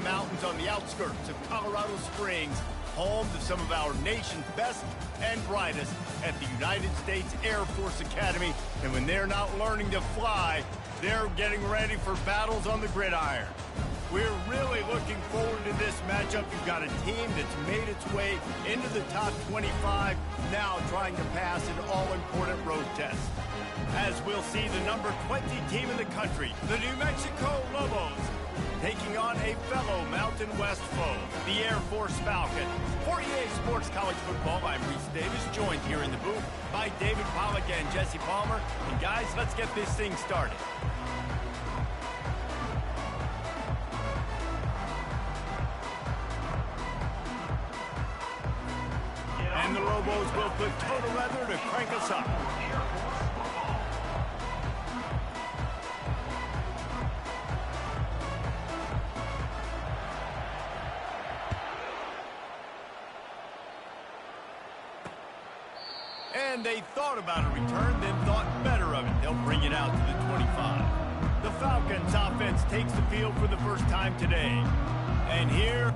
mountains on the outskirts of Colorado Springs, home to some of our nation's best and brightest at the United States Air Force Academy. And when they're not learning to fly, they're getting ready for battles on the gridiron. We're really looking forward to this matchup. You've got a team that's made its way into the top 25, now trying to pass an all-important road test. As we'll see the number 20 team in the country, the New Mexico Lobos, taking on a fellow Mountain West foe, the Air Force Falcons. For EA Sports College Football, I'm Reese Davis, joined here in the booth by David Pollack and Jesse Palmer. And guys, let's get this thing started. And the Lobos will put total leather to crank us up. And they thought about a return, then thought better of it. They'll bring it out to the 25. The Falcons offense takes the field for the first time today. And here...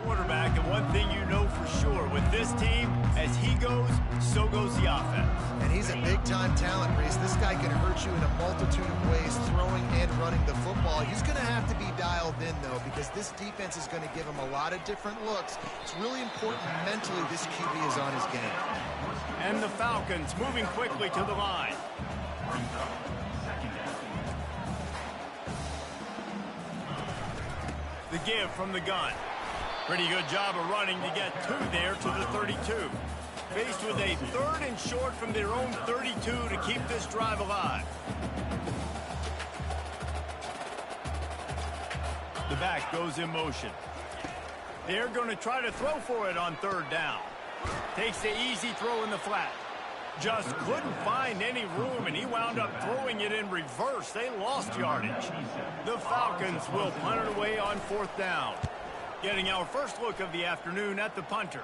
quarterback, and one thing you know for sure with this team, as he goes, so goes the offense. And he's a big-time talent, Reese. This guy can hurt you in a multitude of ways, throwing and running the football. He's going to have to be dialed in, though, because this defense is going to give him a lot of different looks. It's really important mentally this QB is on his game. And the Falcons moving quickly to the line. The give from the gun. Pretty good job of running to get two there to the 32. Faced with a third and short from their own 32 to keep this drive alive. The back goes in motion. They're going to try to throw for it on third down. Takes the easy throw in the flat. Just couldn't find any room, and he wound up throwing it in reverse. They lost yardage. The Falcons will punt it away on fourth down. Getting our first look of the afternoon at the punter.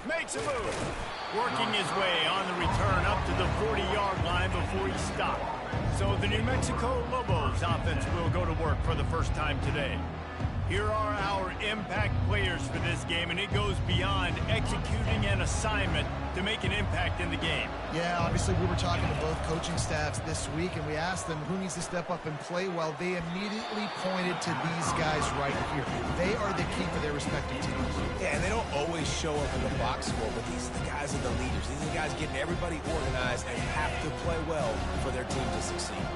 Makes a move. Working his way on the return up to the 40-yard line before he stopped. So the New Mexico Lobos offense will go to work for the first time today. Here are our impact players for this game, and it goes beyond executing an assignment to make an impact in the game. Yeah, obviously we were talking to both coaching staffs this week, and we asked them who needs to step up and play well. They immediately pointed to these guys right here. They are the key for their respective teams. Yeah, and they don't always show up in the box score, but these are the guys are the leaders. These are the guys getting everybody organized and have to play well for their team to succeed.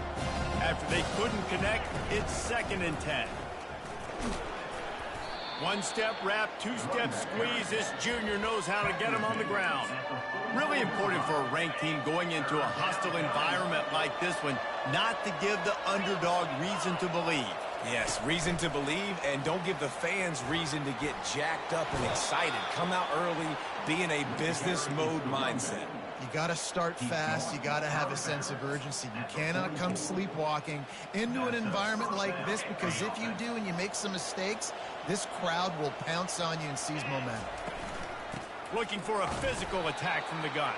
After they couldn't connect, it's 2nd and 10. One-step wrap, two-step squeeze. This junior knows how to get him on the ground. Really important for a ranked team going into a hostile environment like this one, not to give the underdog reason to believe. Yes, reason to believe, and don't give the fans reason to get jacked up and excited. Come out early, be in a business mode mindset. You got to start fast. You got to have a sense of urgency. You cannot come sleepwalking into an environment like this, because if you do and you make some mistakes, this crowd will pounce on you and seize momentum. Looking for a physical attack from the gun.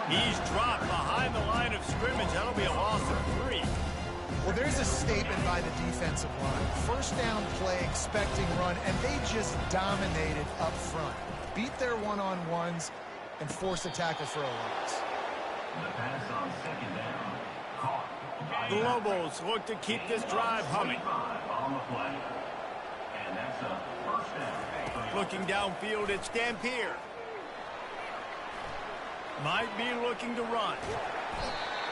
He's dropped behind the line of scrimmage. That'll be a loss of 3. Well, there's a statement by the defensive line. First down play, expecting run, and they just dominated up front. Beat their one-on-ones and force a tackle for a loss. The pass on 2nd down. The Lobos look to keep this drive humming. Looking downfield, it's Dampier. Might be looking to run.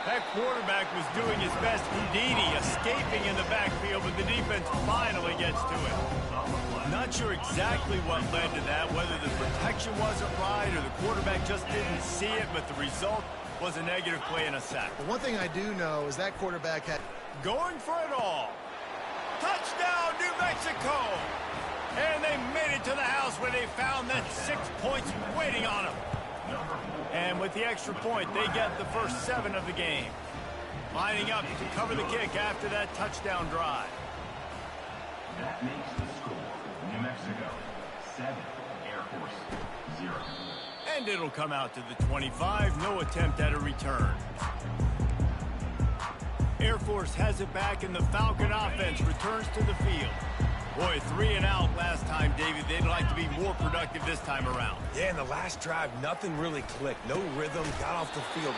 That quarterback was doing his best Houdini, escaping in the backfield, but the defense finally gets to it. Not sure exactly what led to that, whether the protection wasn't right or the quarterback just didn't see it, but the result was a negative play and a sack. But one thing I do know is that quarterback had... Going for it all. Touchdown, New Mexico! And they made it to the house where they found that 6 points waiting on them. And with the extra point, they get the first 7 of the game. Lining up to cover the kick after that touchdown drive. That makes the score New Mexico 7, Air Force 0. And it'll come out to the 25. No attempt at a return. Air Force has it back, and the Falcon offense returns to the field. Boy, 3 and out last time, David. They'd like to be more productive this time around. Yeah, in the last drive, nothing really clicked. No rhythm, got off the field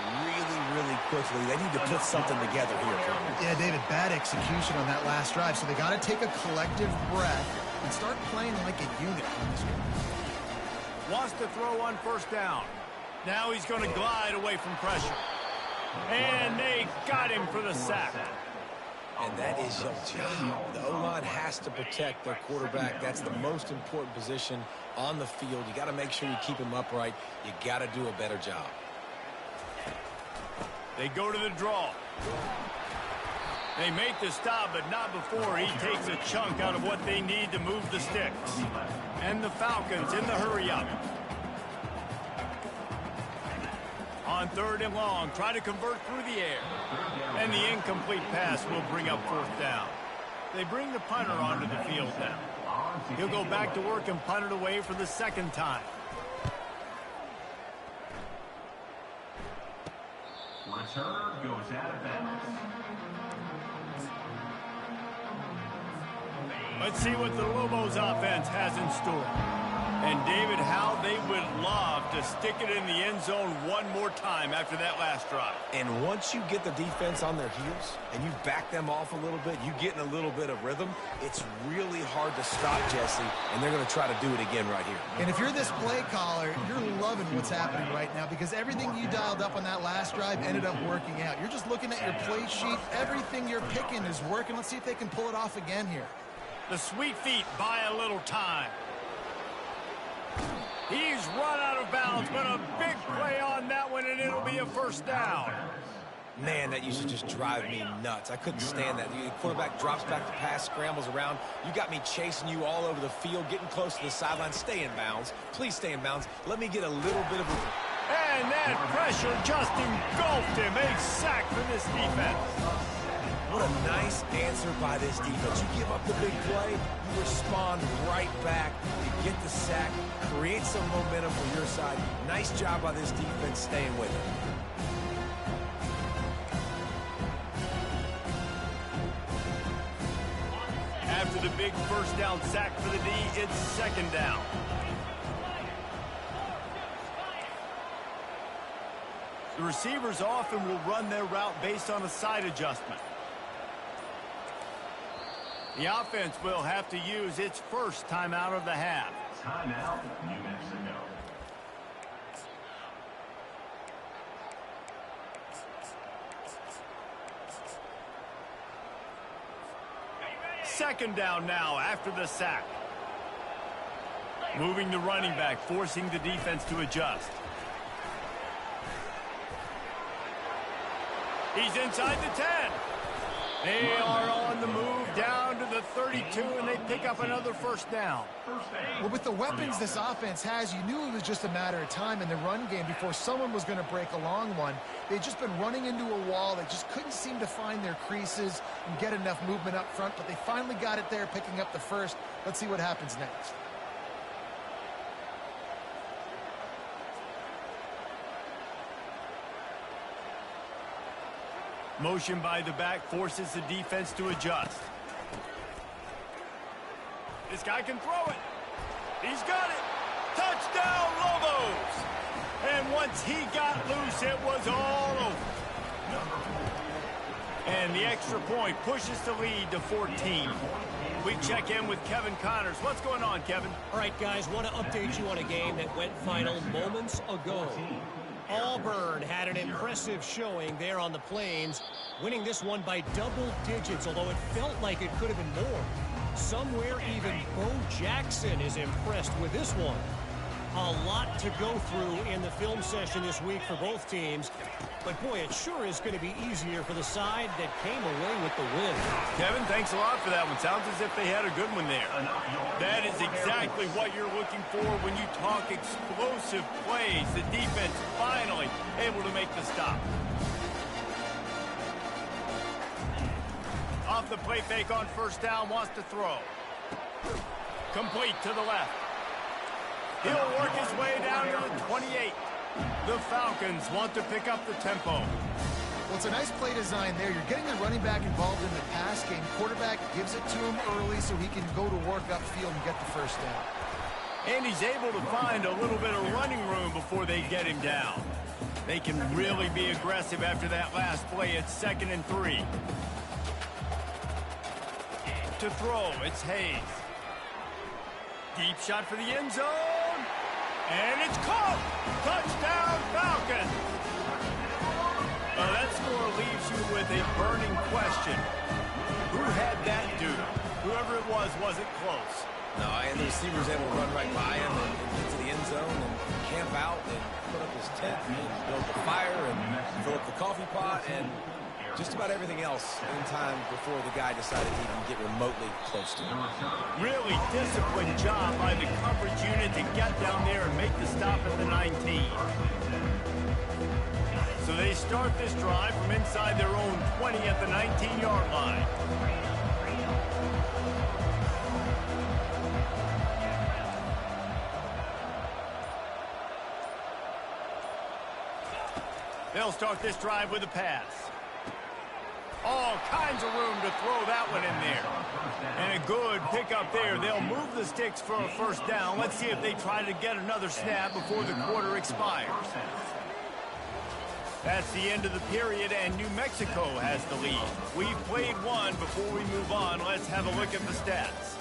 really quickly. They need to put something together here. Yeah, David, bad execution on that last drive, so they got to take a collective breath and start playing like a unit on this one. Wants to throw on first down. Now he's going to glide away from pressure. And they got him for the sack. And that is your job. The O-line has to protect their quarterback. That's the most important position on the field. You got to make sure you keep him upright. You got to do a better job. They go to the draw. They make the stop, but not before he takes a chunk out of what they need to move the sticks. And the Falcons in the hurry up. On 3rd and long, try to convert through the air. And the incomplete pass will bring up 4th down. They bring the punter onto the field now. He'll go back to work and punt it away for the 2nd time. Returner goes out of bounds. Let's see what the Lobos offense has in store. And, David, how they would love to stick it in the end zone one more time after that last drive. And once you get the defense on their heels and you back them off a little bit, you get in a little bit of rhythm, it's really hard to stop, Jesse, and they're going to try to do it again right here. And if you're this play caller, you're loving what's happening right now because everything you dialed up on that last drive ended up working out. You're just looking at your play sheet. Everything you're picking is working. Let's see if they can pull it off again here. The sweet feet buy a little time. He's run out of bounds, but a big play on that one, and it'll be a 1st down. Man, that used to just drive me nuts. I couldn't stand that. The quarterback drops back to pass, scrambles around. You got me chasing you all over the field, getting close to the sideline. Stay in bounds. Please stay in bounds. Let me get a little bit of a... And that pressure just engulfed him. A sack for this defense. What a nice answer by this defense. You give up the big play, you respond right back. You get the sack, create some momentum for your side. Nice job by this defense staying with it. After the big 1st down sack for the D, it's 2nd down. The receivers often will run their route based on a side adjustment. The offense will have to use its 1st timeout of the half. Timeout, New Mexico. Second down now after the sack. Moving the running back, forcing the defense to adjust. He's inside the 10. They are on the move down to the 32, and they pick up another 1st down. Well, with the weapons this offense has, you knew it was just a matter of time in the run game before someone was going to break a long one. They'd just been running into a wall. They just couldn't seem to find their creases and get enough movement up front, but they finally got it there, picking up the 1st. Let's see what happens next. Motion by the back forces the defense to adjust. This guy can throw it. He's got it. Touchdown, Lobos. And once he got loose, it was all over. And the extra point pushes the lead to 14. We check in with Kevin Connors. What's going on, Kevin? All right, guys, want to update you on a game that went final moments ago. Auburn had an impressive showing there on the Plains, winning this one by double digits, although it felt like it could have been more. Somewhere even Bo Jackson is impressed with this one. A lot to go through in the film session this week for both teams. But, boy, it sure is going to be easier for the side that came away with the win. Kevin, thanks a lot for that one. Sounds as if they had a good one there. That is exactly what you're looking for when you talk explosive plays. The defense finally able to make the stop. Off the play fake on first down, wants to throw. Complete to the left. He'll work his way down to the 28. The Falcons want to pick up the tempo. Well, it's a nice play design there. You're getting the running back involved in the pass game. Quarterback gives it to him early so he can go to work upfield and get the first down. And he's able to find a little bit of running room before they get him down. They can really be aggressive after that last play. It's 2nd and 3. To throw, it's Hayes. Deep shot for the end zone. And it's caught. Touchdown, Falcons. That score leaves you with a burning question. Who had that dude? Whoever it wasn't close. No, and the receiver was able to run right by him and get to the end zone and camp out and put up his tent and build the fire and fill up the coffee pot and just about everything else in time before the guy decided to even get remotely close to him. Really disciplined job by the coverage unit to get down there and make the stop at the 19. So they start this drive from inside their own 20 at the 19-yard line. They'll start this drive with a pass. All kinds of room to throw that one in there. And a good pickup there. They'll move the sticks for a first down. Let's see if they try to get another snap before the quarter expires. That's the end of the period, and New Mexico has the lead. We've played one. Before we move on, let's have a look at the stats.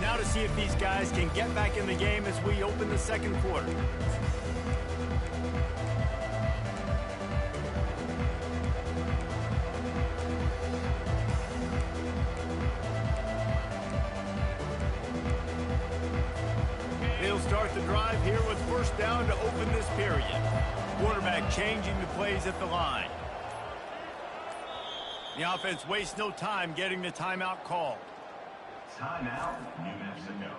Now to see if these guys can get back in the game as we open the second quarter. They'll start the drive here with first down to open this period. Quarterback changing the plays at the line. The offense wastes no time getting the timeout called. Timeout, New Mexico.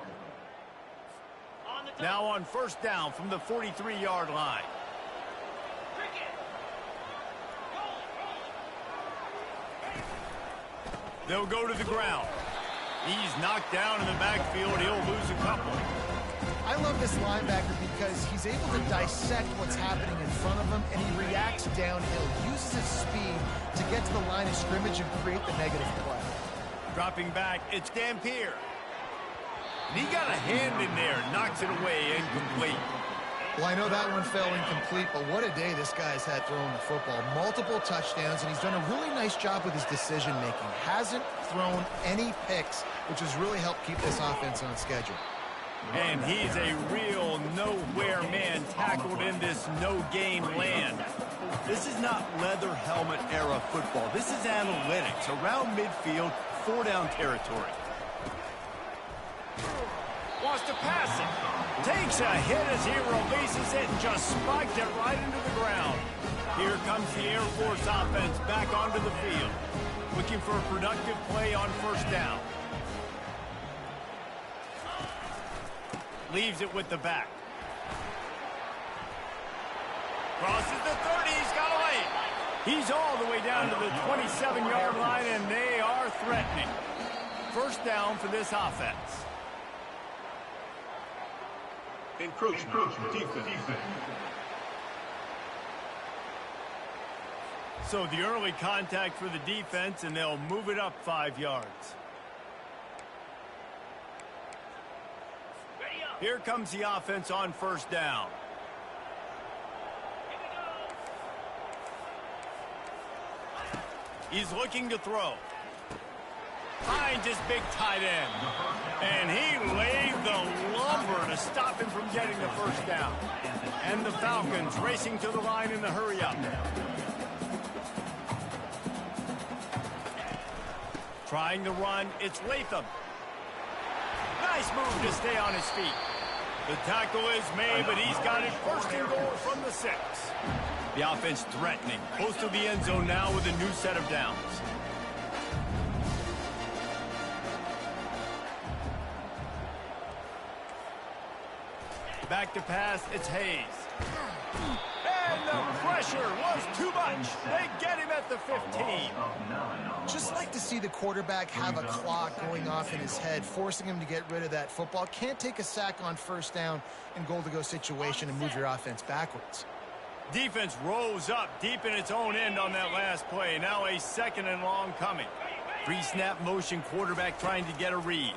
Now on first down from the 43-yard line. They'll go to the ground. He's knocked down in the backfield. He'll lose a couple. I love this linebacker because he's able to dissect what's happening in front of him, and he reacts downhill, uses his speed to get to the line of scrimmage and create the negative play. Dropping back, it's Dampier. And he got a hand in there, knocks it away, incomplete. Well, I know that one fell incomplete, but what a day this guy's had throwing the football. Multiple touchdowns, and he's done a really nice job with his decision-making. Hasn't thrown any picks, which has really helped keep this offense on schedule. And he's a real nowhere man tackled in this no-game land. This is not leather helmet era football. This is analytics around midfield, 4-down territory. Wants to pass it. Takes a hit as he releases it and just spiked it right into the ground. Here comes the Air Force offense back onto the field. Looking for a productive play on first down. Leaves it with the back. Crosses the 30. He's got away. He's all the way down to the 27-yard line, and they are threatening. First down for this offense. Encroachment defense. So the early contact for the defense, and they'll move it up 5 yards. Ready up. Here comes the offense on first down. He's looking to throw. Finds his big tight end. And he laid the lumber to stop him from getting the first down. And the Falcons racing to the line in the hurry-up. Trying to run, it's Latham. Nice move to stay on his feet. The tackle is made, but he's got it first and goal from the 6. The offense threatening. Close to the end zone now with a new set of downs. Back to pass, it's Hayes. And the pressure was too much. They get him at the 15. Just like to see the quarterback have a clock going off in his head, forcing him to get rid of that football. Can't take a sack on first down and goal-to-go situation and move your offense backwards. Defense rose up deep in its own end on that last play. Now a 2nd and long coming. 3-snap motion, quarterback trying to get a read.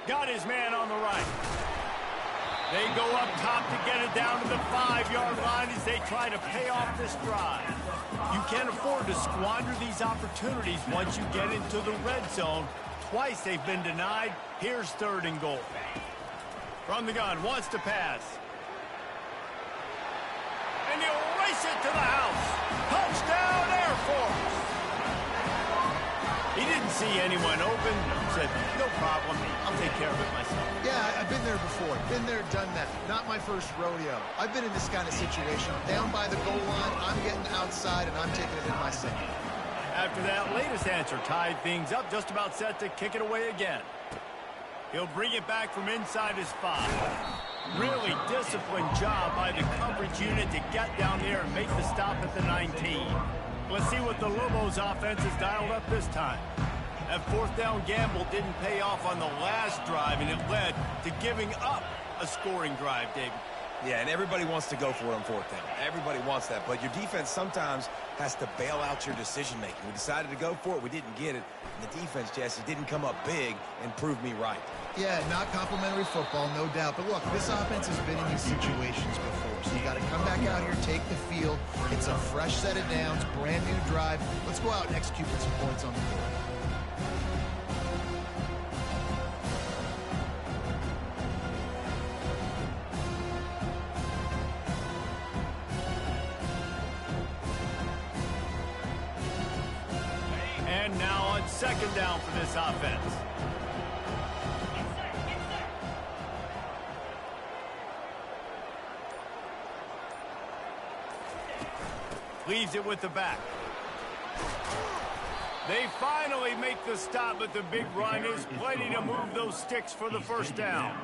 Got his man on the right. They go up top to get it down to the 5-yard line as they try to pay off this drive. You can't afford to squander these opportunities once you get into the red zone. Twice they've been denied. Here's 3rd and goal. From the gun, wants to pass. And he'll race it to the house. Touchdown, Air Force. He didn't see anyone open. Said, no problem. I'll take care of it myself. Yeah, I've been there before. Been there, done that. Not my first rodeo. I've been in this kind of situation. Down by the goal line, I'm getting outside, and I'm taking it in myself. After that latest answer tied things up, just about set to kick it away again. He'll bring it back from inside his 5. Really disciplined job by the coverage unit to get down there and make the stop at the 19. Let's see what the Lobos offense has dialed up this time. That 4th down gamble didn't pay off on the last drive, and it led to giving up a scoring drive, David. Yeah, and everybody wants to go for it on 4th down. Everybody wants that, but your defense sometimes has to bail out your decision-making. We decided to go for it. We didn't get it. And the defense, Jesse, didn't come up big and prove me right. Yeah, not complimentary football, no doubt. But look, this offense has been in these situations before. So you got to come back out here, take the field. It's a fresh set of downs, brand new drive. Let's go out and execute with some points on the board. And now on 2nd down for this offense. Leaves it with the back. They finally make the stop, but the big run is plenty to move those sticks for the 1st down.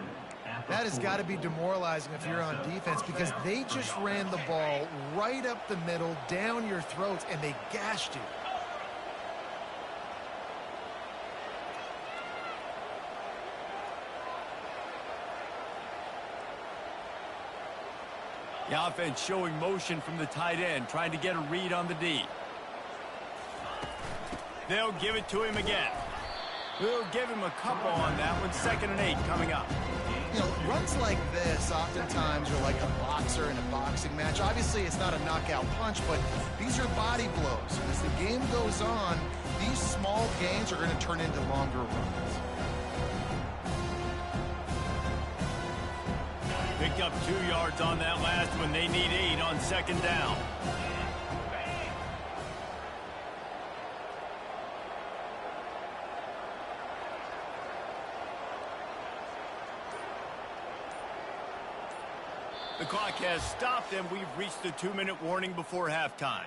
That has got to be demoralizing if you're on defense, because they just ran the ball right up the middle, down your throats, and they gashed you. The offense showing motion from the tight end, trying to get a read on the D. They'll give it to him again. We'll give him a couple on that one. 2nd and 8 coming up. You know, runs like this oftentimes are like a boxer in a boxing match. Obviously, it's not a knockout punch, but these are body blows. As the game goes on, these small gains are going to turn into longer runs. Picked up 2 yards on that last one. They need 8 on 2nd down. The clock has stopped, and we've reached the 2-minute warning before halftime.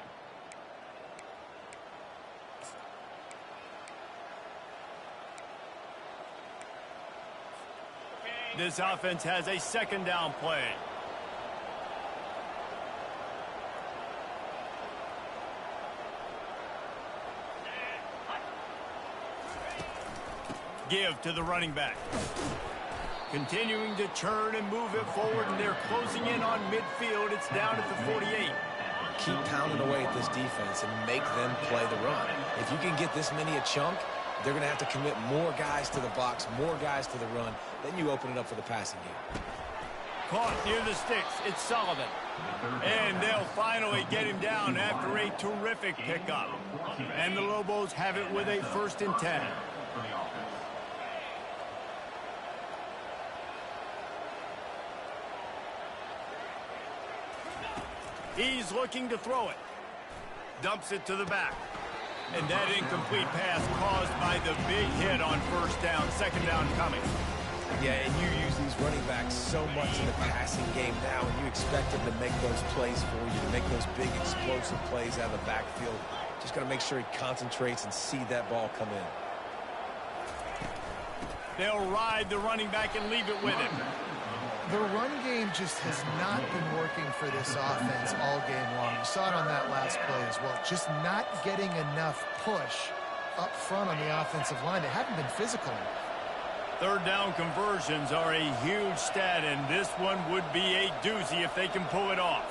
This offense has a 2nd down play. Give to the running back. Continuing to churn and move it forward, and they're closing in on midfield. It's down at the 48. Keep pounding away at this defense and make them play the run. If you can get this many a chunk, They're going to have to commit more guys to the box, more guys to the run. Then you open it up for the passing game. Caught near the sticks. It's Sullivan. And they'll finally get him down after a terrific pickup. And the Lobos have it with a 1st and 10. He's looking to throw it. Dumps it to the back. And that incomplete pass caused by the big hit on 1st down, 2nd down coming. Yeah, and you use these running backs so much in the passing game now, and you expect them to make those plays for you, to make those big explosive plays out of the backfield. Just got to make sure he concentrates and see that ball come in. They'll ride the running back and leave it with him. The run game just has not been working for this offense all game long. You saw it on that last play as well. Just not getting enough push up front on the offensive line. They haven't been physical enough. 3rd down conversions are a huge stat, and this one would be a doozy if they can pull it off.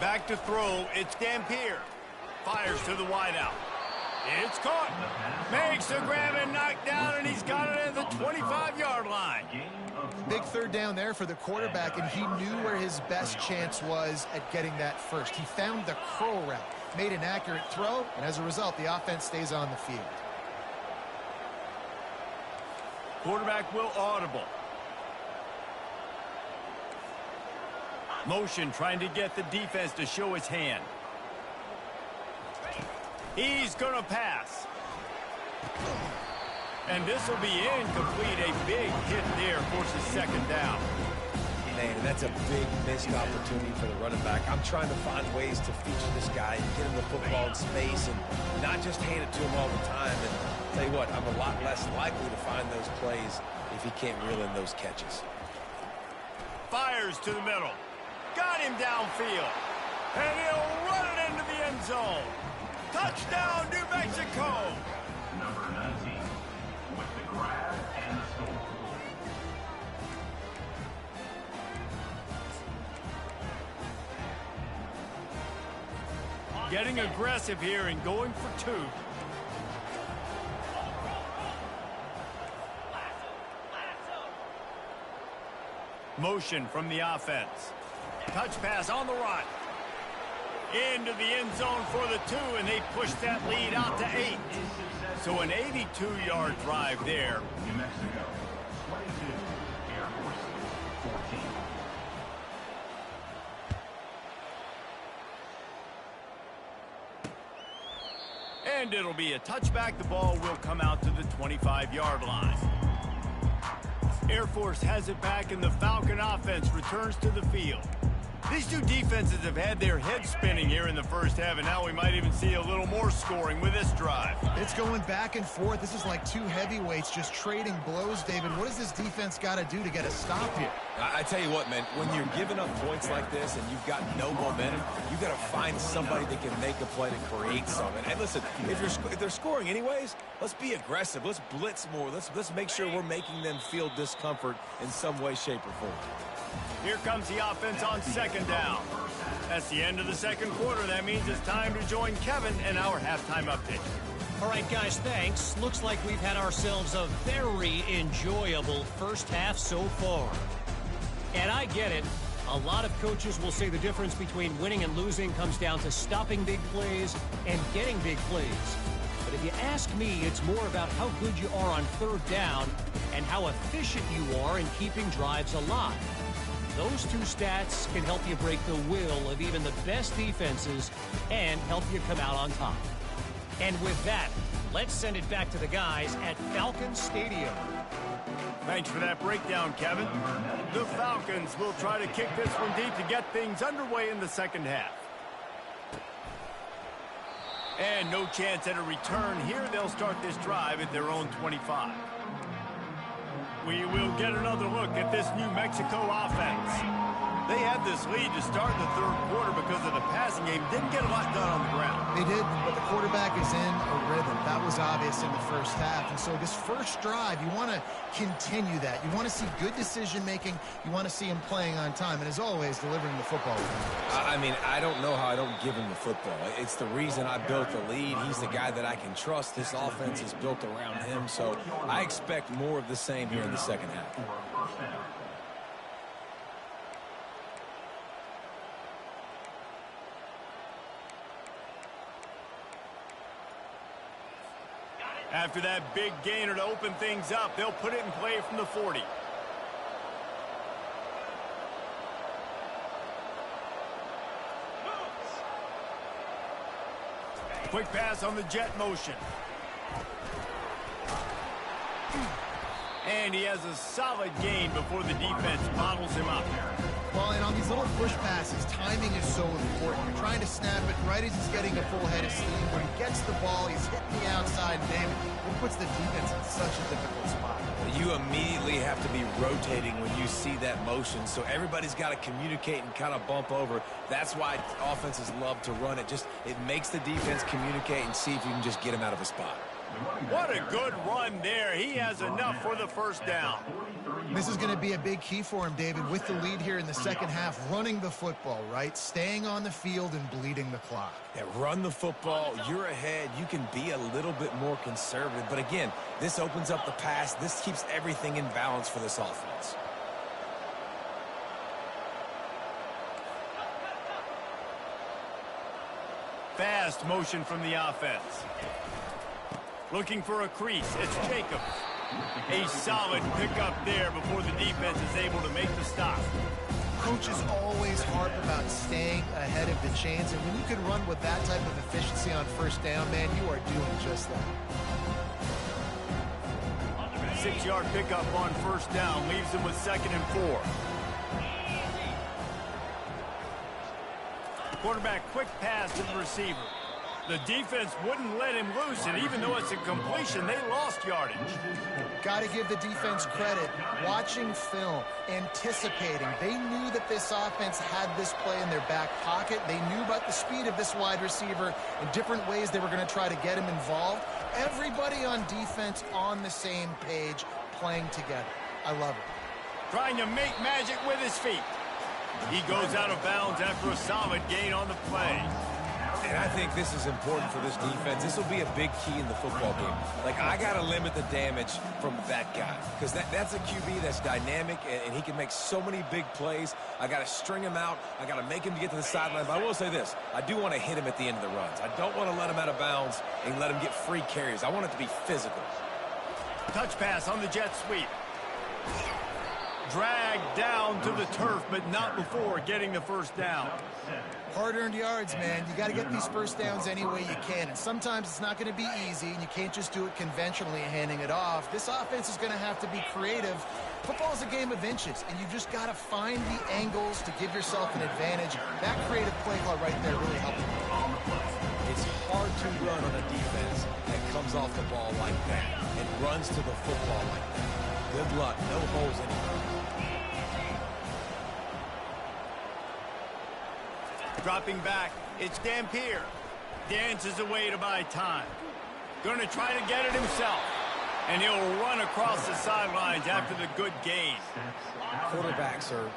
Back to throw, it's Dampier. Fires to the wideout. It's caught. Makes a grab and knocked down, and he's got it at the 25-yard line. Big 3rd down there for the quarterback, and he knew where his best chance was at getting that first. He found the curl route, made an accurate throw, and as a result, the offense stays on the field. Quarterback will audible. Motion trying to get the defense to show his hand. He's going to pass. And this will be incomplete. A big hit there forces 2nd down. Man, that's a big missed opportunity for the running back. I'm trying to find ways to feature this guy and get him the football in space and not just hand it to him all the time. And I'll tell you what, I'm a lot less likely to find those plays if he can't reel in those catches. Fires to the middle. Got him downfield. And he'll run it into the end zone. Touchdown, New Mexico. Number 19 with the grab and the score. Getting aggressive here and going for 2. Motion from the offense. Touch pass on the run. Into the end zone for the 2, and they push that lead out to 8. So an 82-yard drive there. New Mexico, 22, Air Force, 14. And it'll be a touchback. The ball will come out to the 25-yard line. Air Force has it back, and the Falcon offense returns to the field. These two defenses have had their heads spinning here in the 1st half, and now we might even see a little more scoring with this drive. It's going back and forth. This is like 2 heavyweights just trading blows, David. What does this defense got to do to get a stop here? I tell you what, man, when you're giving up points like this and you've got no momentum, you got to find somebody that can make a play to create something. And listen, if they're scoring anyways, let's be aggressive. Let's blitz more. Let's make sure we're making them feel discomfort in some way, shape, or form. Here comes the offense on 2nd down. That's the end of the 2nd quarter. That means it's time to join Kevin and our halftime update. All right, guys, thanks. Looks like we've had ourselves a very enjoyable 1st half so far. And I get it. A lot of coaches will say the difference between winning and losing comes down to stopping big plays and getting big plays. But if you ask me, it's more about how good you are on 3rd down and how efficient you are in keeping drives alive. Those 2 stats can help you break the will of even the best defenses and help you come out on top. And with that, let's send it back to the guys at Falcon Stadium. Thanks for that breakdown, Kevin. The Falcons will try to kick this one deep to get things underway in the 2nd half. And no chance at a return here. They'll start this drive at their own 25. We will get another look at this New Mexico offense. They had this lead to start the third quarter because of the passing game. Didn't get a lot done on the ground. They did, but the quarterback is in a rhythm. That was obvious in the first half. And so this first drive, you want to continue that. You want to see good decision-making. You want to see him playing on time. And as always, delivering the football. I mean, I don't know how I don't give him the football. It's the reason I built the lead. He's the guy that I can trust. This offense is built around him. So I expect more of the same here in the second half. After that big gainer to open things up, they'll put it in play from the 40. Quick pass on the jet motion. And he has a solid gain before the defense bottles him up. Well, and on these little push passes, timing is so important. You're trying to snap it right as he's getting a full head of steam. When he gets the ball, he's hitting the outside, David. It puts the defense in such a difficult spot. You immediately have to be rotating when you see that motion, so everybody's got to communicate and kind of bump over. That's why offenses love to run it. It makes the defense communicate and see if you can just get him out of a spot. What a good run there. He has enough for the first down. This is going to be a big key for him, David, with the lead here in the second half, running the football, right? Staying on the field and bleeding the clock. Yeah, run the football. You're ahead. You can be a little bit more conservative. But again, this opens up the pass. This keeps everything in balance for this offense. Fast motion from the offense. Looking for a crease. It's Jacobs. A solid pickup there before the defense is able to make the stop. Coaches always harp about staying ahead of the chains, and when you can run with that type of efficiency on first down, man, you are doing just that. 6-yard pickup on first down leaves him with 2nd and 4. Quarterback quick pass to the receiver. The defense wouldn't let him loose, and even though it's a completion, they lost yardage. Got to give the defense credit. Watching film, anticipating. They knew that this offense had this play in their back pocket. They knew about the speed of this wide receiver and different ways they were going to try to get him involved. Everybody on defense on the same page, playing together. I love it. Trying to make magic with his feet. He goes out of bounds after a solid gain on the play. And I think this is important for this defense. This will be a big key in the football game. Like, I got to limit the damage from that guy because that's a QB that's dynamic, and he can make so many big plays. I got to string him out. I got to make him get to the sideline. But I will say this. I do want to hit him at the end of the runs. I don't want to let him out of bounds and let him get free carries. I want it to be physical. Touch pass on the jet sweep. Dragged down to the turf, but not before getting the first down. Hard-earned yards, man. You got to get these first downs any way you can. And sometimes it's not going to be easy, and you can't just do it conventionally and handing it off. This offense is going to have to be creative. Football is a game of inches, and you've just got to find the angles to give yourself an advantage. That creative play call right there really helped. It's hard to run on a defense that comes off the ball like that and runs to the football like that. Good luck. No holes anywhere. Dropping back, it's Dampier. Dances away to buy time. Going to try to get it himself. And he'll run across the sidelines after the good gain. Quarterbacks are,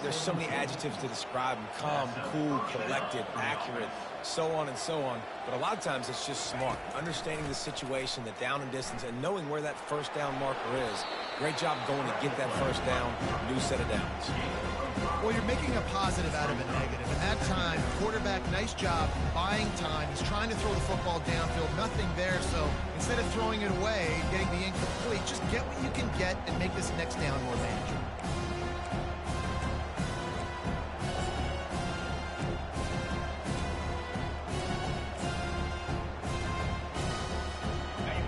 there's so many adjectives to describe them. Calm, cool, collected, accurate, so on and so on. But a lot of times it's just smart. Understanding the situation, the down and distance, and knowing where that first down marker is. Great job going to get that first down, new set of downs. Well, you're making a positive out of a negative. And that time, quarterback, nice job buying time. He's trying to throw the football downfield. Nothing there. So instead of throwing it away, getting the incomplete, just get what you can get and make this next down more manageable.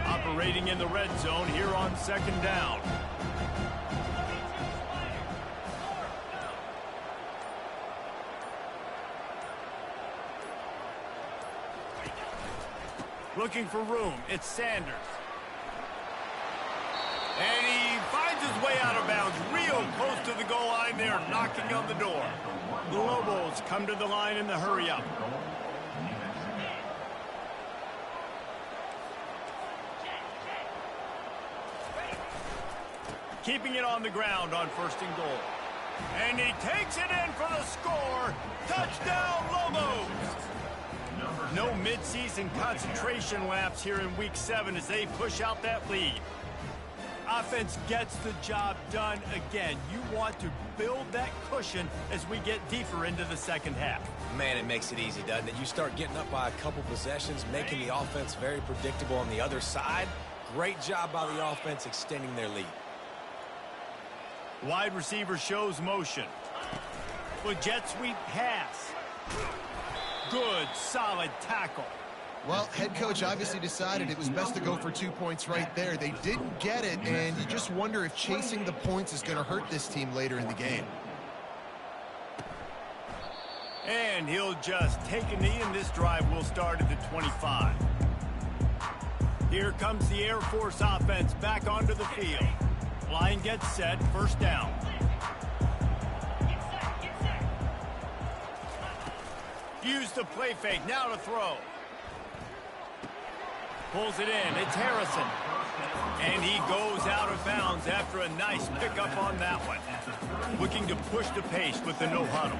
Operating in the red zone here on second down. Looking for room. It's Sanders. And he finds his way out of bounds real close to the goal line. line there, knocking on the door. The Lobos come to the line in the hurry-up. Keeping it on the ground on 1st and goal. And he takes it in for the score. Touchdown, Lobos! No mid-season concentration lapse here in Week 7 as they push out that lead. Offense gets the job done again. You want to build that cushion as we get deeper into the second half. Man, it makes it easy, doesn't it? You start getting up by a couple possessions, making the offense very predictable on the other side. Great job by the offense extending their lead. Wide receiver shows motion. With jet sweep pass. Good, solid tackle. Well, head coach obviously decided it was best to go for 2 points right there. They didn't get it, and you just wonder if chasing the points is going to hurt this team later in the game. And he'll just take a knee, and this drive will start at the 25. Here comes the Air Force offense back onto the field. Line gets set, 1st down. Use the play fake, now to throw. Pulls it in, it's Harrison. And he goes out of bounds after a nice pickup on that one. Looking to push the pace with the no huddle.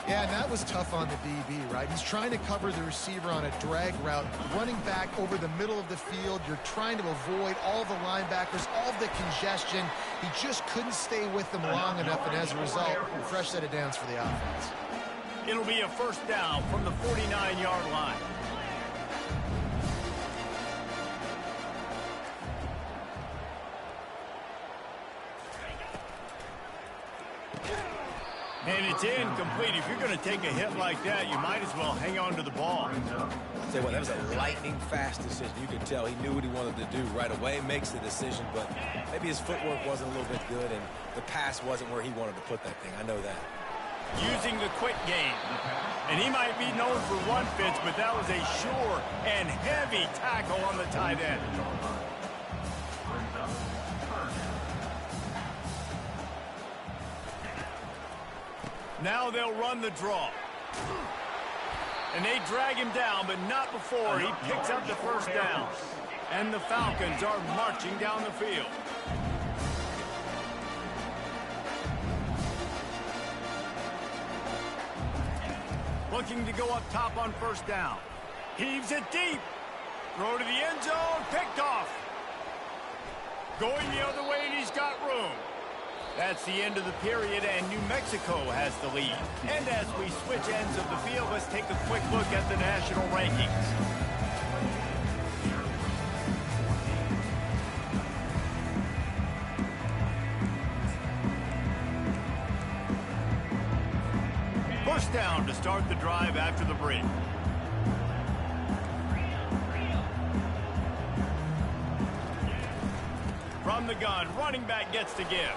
Yeah, and that was tough on the DB, right? He's trying to cover the receiver on a drag route, running back over the middle of the field. You're trying to avoid all the linebackers, all the congestion. He just couldn't stay with them long enough, and as a result, fresh set of downs for the offense. It'll be a 1st down from the 49-yard line. And it's incomplete. If you're going to take a hit like that, you might as well hang on to the ball. Tell you what, that was a lightning-fast decision. You could tell he knew what he wanted to do right away, makes the decision, but maybe his footwork wasn't a little bit good, and the pass wasn't where he wanted to put that thing. I know that. Using the quick game. And he might be known for run fits, but that was a sure and heavy tackle on the tight end. Now they'll run the draw. And they drag him down, but not before he picks up the 1st down. And the Falcons are marching down the field. Looking to go up top on 1st down. Heaves it deep. Throw to the end zone. Picked off. Going the other way, and he's got room. That's the end of the period, and New Mexico has the lead. And as we switch ends of the field, let's take a quick look at the national rankings. First down to start the drive after the break. From the gun, running back gets to give.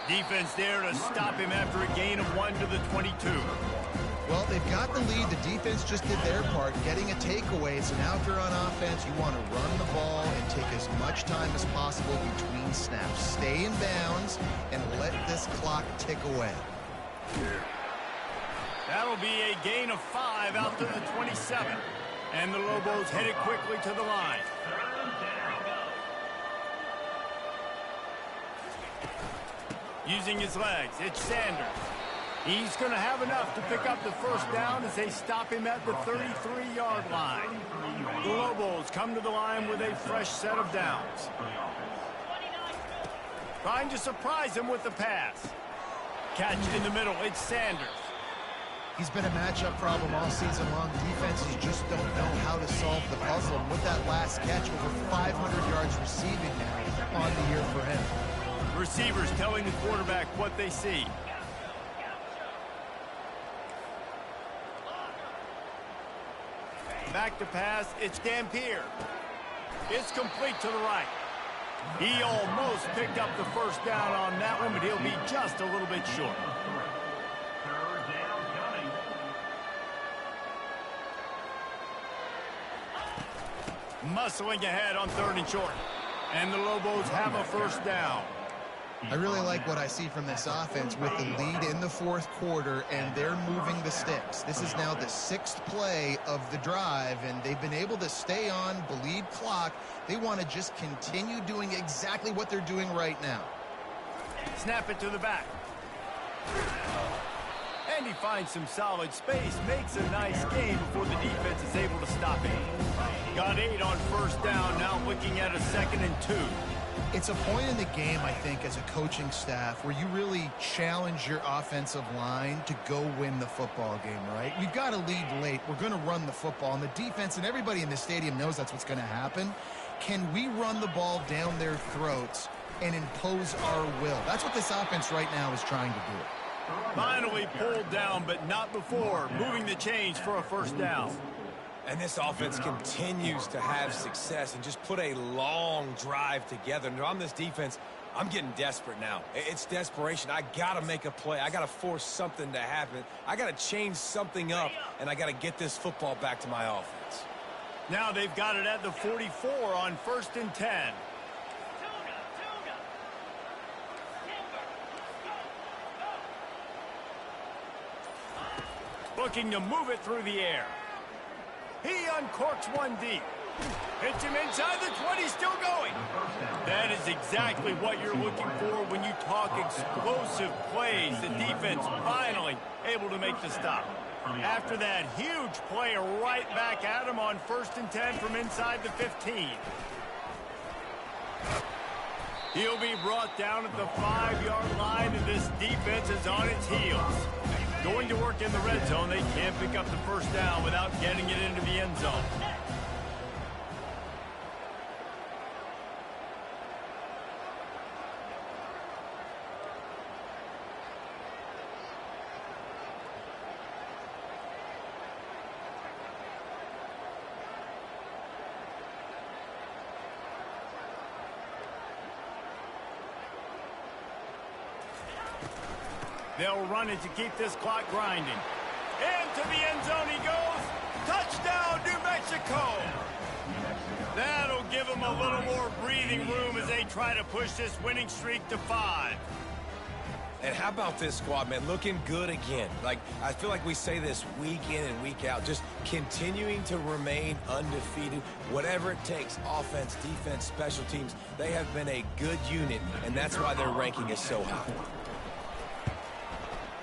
Defense there to stop him after a gain of 1 to the 22. Well, they've got the lead. The defense just did their part, getting a takeaway. So now if you're on offense, you want to run the ball and take as much time as possible between snaps. Stay in bounds and let this clock tick away. That'll be a gain of 5 out to the 27. And the Lobos headed quickly to the line. Using his legs, it's Sanders. He's going to have enough to pick up the 1st down as they stop him at the 33-yard line. The Lobos come to the line with a fresh set of downs. Trying to surprise him with the pass. Catch in the middle, it's Sanders. He's been a matchup problem all season long. Defenses just don't know how to solve the puzzle. And with that last catch, over 500 yards receiving now on the year for him. Receivers telling the quarterback what they see. Back to pass, it's Dampier. It's complete to the right. He almost picked up the 1st down on that one, but he'll be just a little bit short. Muscling ahead on 3rd and short. And the Lobos have a 1st down. I really like what I see from this offense with the lead in the fourth quarter, and they're moving the sticks. This is now the 6th play of the drive, and they've been able to stay on the lead clock. They want to just continue doing exactly what they're doing right now. Snap it to the back. And he finds some solid space, makes a nice gain before the defense is able to stop him. Got 8 on first down, now looking at a 2nd and 2. It's a point in the game, I think, as a coaching staff where you really challenge your offensive line to go win the football game, right? We've got to lead late. We're going to run the football, and the defense and everybody in the stadium knows that's what's going to happen. Can we run the ball down their throats and impose our will? That's what this offense right now is trying to do. Finally pulled down, but not before. Moving the chains for a first down. And this offense continues to have success and just put a long drive together. And on this defense, I'm getting desperate now. It's desperation. I got to make a play. I got to force something to happen. I got to change something up, and I got to get this football back to my offense. Now they've got it at the 44 on 1st and 10. Looking to move it through the air. He uncorks one deep. Hits him inside the 20, still going. That is exactly what you're looking for when you talk explosive plays. The defense finally able to make the stop. After that huge play, right back at him on 1st and 10 from inside the 15. He'll be brought down at the 5-yard line, and this defense is on its heels. Going to work in the red zone. They can't pick up the first down without getting it into the end zone. They'll run it to keep this clock grinding. Into the end zone he goes. Touchdown, New Mexico. That'll give them a little more breathing room as they try to push this winning streak to 5. And how about this squad, man? Looking good again. Like, I feel like we say this week in and week out. Just continuing to remain undefeated. Whatever it takes, offense, defense, special teams, they have been a good unit, and that's why their ranking is so high.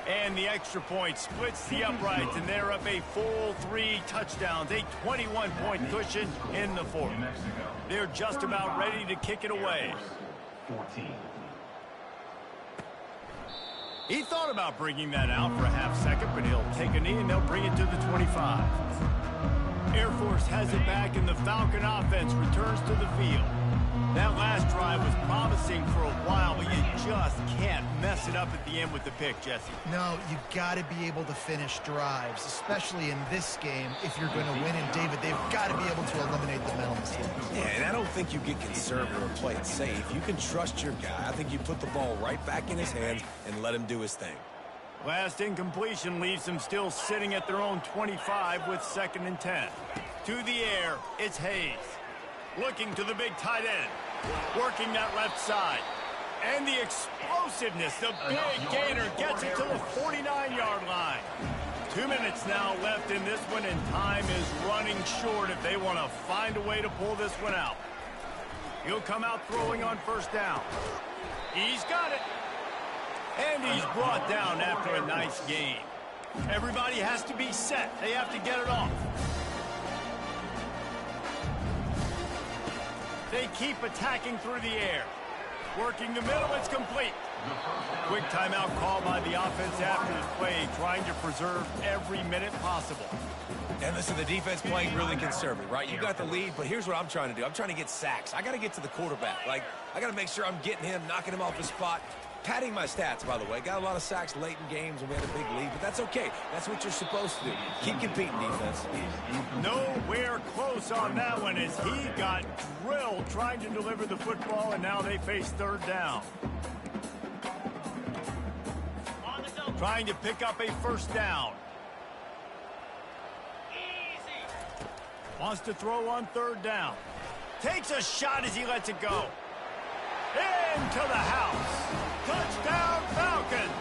And the extra point splits the uprights, and they're up a full 3 touchdowns, a 21-point cushion in the 4th. They're just about ready to kick it away. 14. He thought about bringing that out for a half-second, but he'll take a knee and they'll bring it to the 25. Air Force has it back, and the Falcon offense returns to the field. That last drive was promising for a while, but you just can't mess it up at the end with the pick, Jesse. No, you got to be able to finish drives, especially in this game. If you're going to win, and David, they've got to be able to eliminate the mental mistakes. Yeah, and I don't think you get conservative or play it safe. You can trust your guy. I think you put the ball right back in his hands and let him do his thing. Last incompletion leaves them still sitting at their own 25 with 2nd and 10. To the air, it's Hayes. Looking to the big tight end. Working that left side. And the explosiveness, the big gainer gets it to the 49-yard line. 2 minutes now left in this one, and time is running short if they want to find a way to pull this one out. He'll come out throwing on first down. He's got it. And he's brought down after a nice gain. Everybody has to be set. They have to get it off. They keep attacking through the air. Working the middle, it's complete. Quick timeout call by the offense after the play, trying to preserve every minute possible. And listen, the defense playing really conservative, right? You got the lead, but here's what I'm trying to do. I'm trying to get sacks. I got to get to the quarterback. Like, I got to make sure I'm getting him, knocking him off his spot. Padding my stats, by the way. Got a lot of sacks late in games when we had a big lead, but that's okay. That's what you're supposed to do. Keep competing, defense. Nowhere close on that one as he got drilled trying to deliver the football, and now they face 3rd down. Trying to pick up a first down. Wants to throw on 3rd down. Takes a shot as he lets it go. Into the house. Touchdown, Falcons!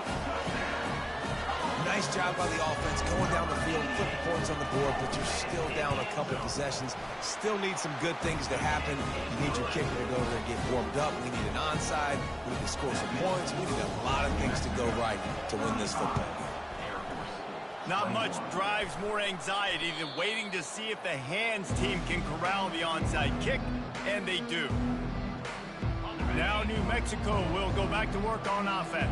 Nice job by the offense going down the field, putting points on the board, but you're still down a couple possessions. Still need some good things to happen. You need your kicker to go over and get warmed up. We need an onside. We need to score some points. We need a lot of things to go right to win this football game. Not much drives more anxiety than waiting to see if the hands team can corral the onside kick, and they do. Now New Mexico will go back to work on offense.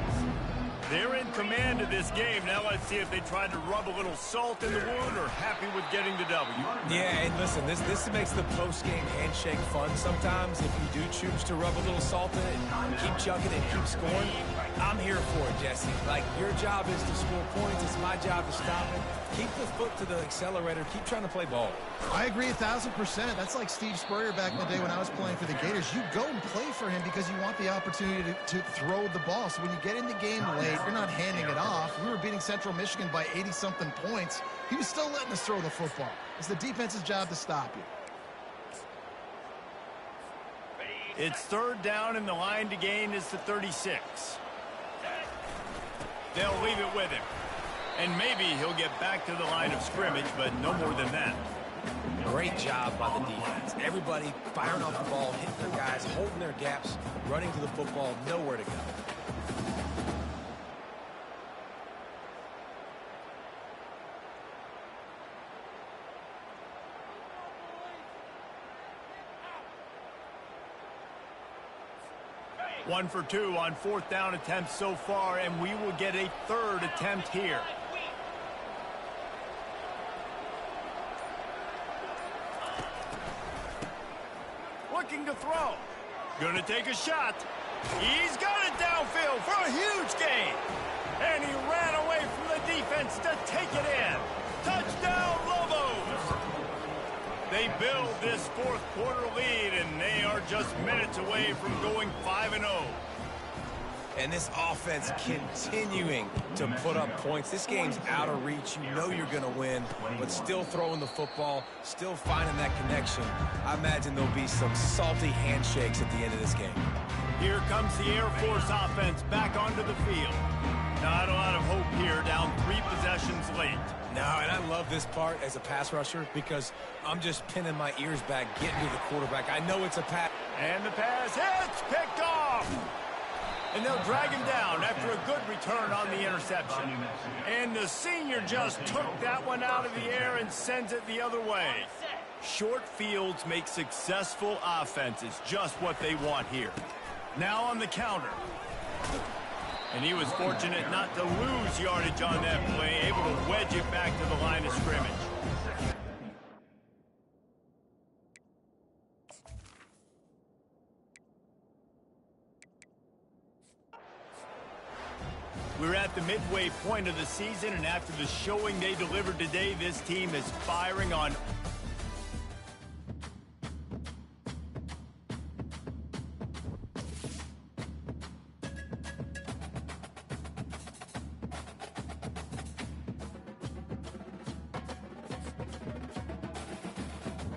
They're in command of this game. Now let's see if they try to rub a little salt in the wound or happy with getting the W. Yeah, and listen, this makes the post-game handshake fun sometimes. If you do choose to rub a little salt in it and keep chucking and keep scoring, I'm here for it, Jesse. Like, your job is to score points. It's my job to stop it. Keep the foot to the accelerator. Keep trying to play ball. I agree 1,000%. That's like Steve Spurrier back in the day when I was playing for the Gators. You go and play for him because you want the opportunity to throw the ball. So when you get in the game late, you're not handing it off. We were beating Central Michigan by 80-something points. He was still letting us throw the football. It's the defense's job to stop you. It's third down, and the line to gain is the 36. They'll leave it with him. And maybe he'll get back to the line of scrimmage, but no more than that. Great job by the defense. Everybody firing off the ball, hitting their guys, holding their gaps, running to the football, nowhere to go. One for two on fourth down attempts so far, and we will get a third attempt here. Looking to throw. Gonna take a shot. He's got it downfield for a huge gain. And he ran away from the defense to take it in. Touchdown, Lobos! They build this fourth quarter lead, and they are just minutes away from going 5-0. And this offense continuing to put up points. This game's out of reach. You know you're going to win, but still throwing the football, still finding that connection. I imagine there'll be some salty handshakes at the end of this game. Here comes the Air Force offense back onto the field. Not a lot of hope here, down 3 possessions late. No, and I love this part as a pass rusher because I'm just pinning my ears back, getting to the quarterback. I know it's a pass. And the pass hits, picked off. And they'll drag him down after a good return on the interception. And the senior just took that one out of the air and sends it the other way. Short fields make successful offenses just what they want here. Now on the counter. And he was fortunate not to lose yardage on that play, able to wedge it back to the line of scrimmage. We're at the midway point of the season, and after the showing they delivered today, this team is firing on